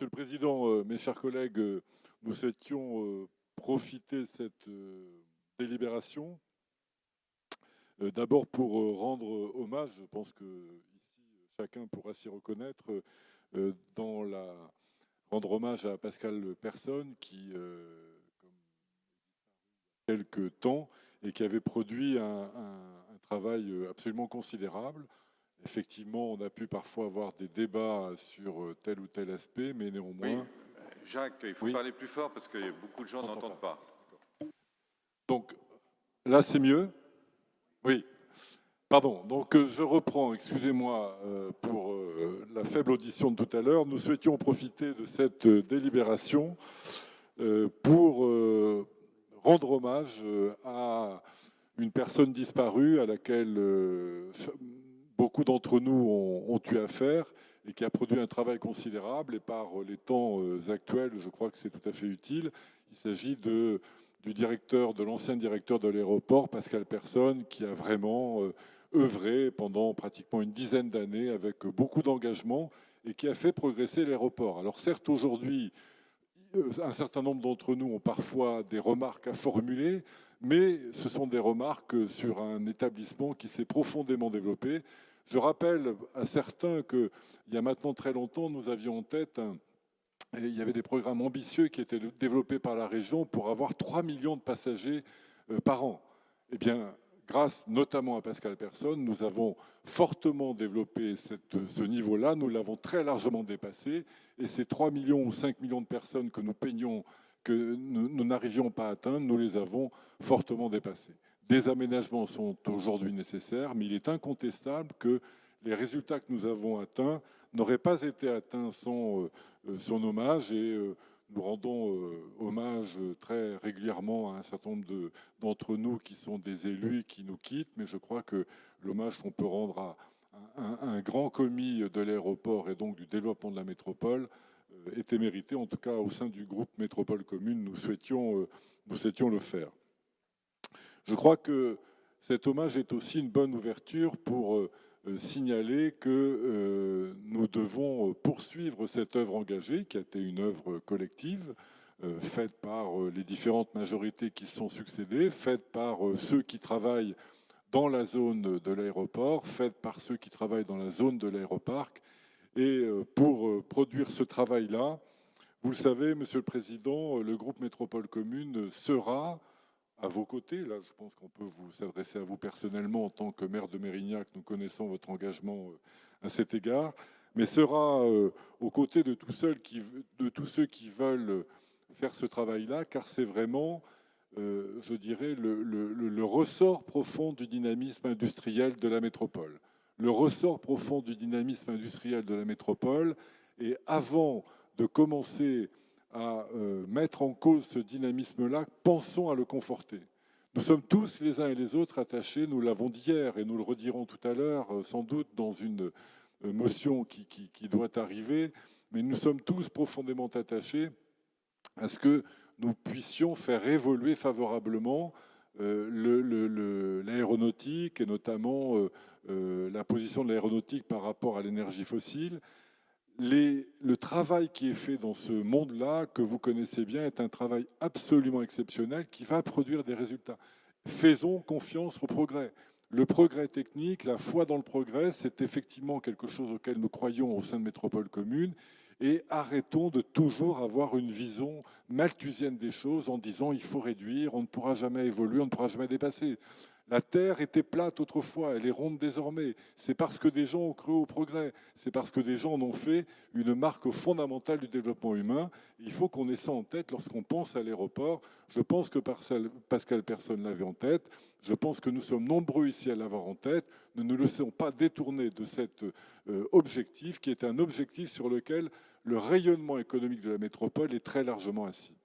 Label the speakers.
Speaker 1: Monsieur le Président, mes chers collègues, nous souhaitions profiter de cette délibération. D'abord pour rendre hommage, je pense que ici chacun pourra s'y reconnaître, rendre hommage à Pascal Persson qui, comme quelques temps, et qui avait produit un travail absolument considérable. Effectivement, on a pu parfois avoir des débats sur tel ou tel aspect, mais néanmoins...
Speaker 2: Oui, Jacques, il faut parler plus fort parce que beaucoup de gens n'entendent pas.
Speaker 1: Donc, là, c'est mieux? Oui. Pardon, donc je reprends, excusez-moi pour la faible audition de tout à l'heure. Nous souhaitions profiter de cette délibération pour rendre hommage à une personne disparue à laquelle beaucoup d'entre nous ont eu affaire et qui a produit un travail considérable. Et par les temps actuels, je crois que c'est tout à fait utile. Il s'agit de l'ancien directeur de l'aéroport, Pascal Persson, qui a vraiment œuvré pendant pratiquement une dizaine d'années avec beaucoup d'engagement et qui a fait progresser l'aéroport. Alors certes, aujourd'hui, un certain nombre d'entre nous ont parfois des remarques à formuler, mais ce sont des remarques sur un établissement qui s'est profondément développé. Je rappelle à certains qu'il y a maintenant très longtemps, nous avions en tête et il y avait des programmes ambitieux qui étaient développés par la région pour avoir 3 millions de passagers par an. Eh bien, grâce notamment à Pascal Persson, nous avons fortement développé ce niveau-là, nous l'avons très largement dépassé, et ces 3 millions ou 5 millions de personnes que nous peignons, que nous n'arrivions pas à atteindre, nous les avons fortement dépassés. Des aménagements sont aujourd'hui nécessaires, mais il est incontestable que les résultats que nous avons atteints n'auraient pas été atteints sans son hommage, et nous rendons hommage très régulièrement à un certain nombre d'entre nous qui sont des élus et qui nous quittent, mais je crois que l'hommage qu'on peut rendre à un grand commis de l'aéroport et donc du développement de la métropole était mérité. En tout cas, au sein du groupe Métropole Commune, nous souhaitions le faire. Je crois que cet hommage est aussi une bonne ouverture pour signaler que nous devons poursuivre cette œuvre engagée, qui a été une œuvre collective, faite par les différentes majorités qui se sont succédées, faite par ceux qui travaillent dans la zone de l'aéroport, faite par ceux qui travaillent dans la zone de l'aéroparc. Et pour produire ce travail-là, vous le savez, Monsieur le Président, le groupe Métropole Commune sera à vos côtés. Là, je pense qu'on peut vous s'adresser à vous personnellement en tant que maire de Mérignac. Nous connaissons votre engagement à cet égard, mais sera aux côtés de tous ceux qui veulent faire ce travail-là, car c'est vraiment, je dirais, le ressort profond du dynamisme industriel de la métropole. Le ressort profond du dynamisme industriel de la métropole. Et avant de commencer à mettre en cause ce dynamisme-là, pensons à le conforter. Nous sommes tous les uns et les autres attachés, nous l'avons dit hier et nous le redirons tout à l'heure, sans doute dans une motion qui doit arriver, mais nous sommes tous profondément attachés à ce que nous puissions faire évoluer favorablement l'aéronautique et notamment la position de l'aéronautique par rapport à l'énergie fossile. Le travail qui est fait dans ce monde-là, que vous connaissez bien, est un travail absolument exceptionnel qui va produire des résultats. Faisons confiance au progrès. Le progrès technique, la foi dans le progrès, c'est effectivement quelque chose auquel nous croyons au sein de Métropole Commune. Et arrêtons de toujours avoir une vision malthusienne des choses en disant il faut réduire, on ne pourra jamais évoluer, on ne pourra jamais dépasser. La Terre était plate autrefois, elle est ronde désormais. C'est parce que des gens ont cru au progrès, c'est parce que des gens en ont fait une marque fondamentale du développement humain. Il faut qu'on ait ça en tête lorsqu'on pense à l'aéroport. Je pense que Pascal Persson l'avait en tête. Je pense que nous sommes nombreux ici à l'avoir en tête. Ne nous laissons pas détourner de cet objectif qui est un objectif sur lequel le rayonnement économique de la métropole est très largement assis.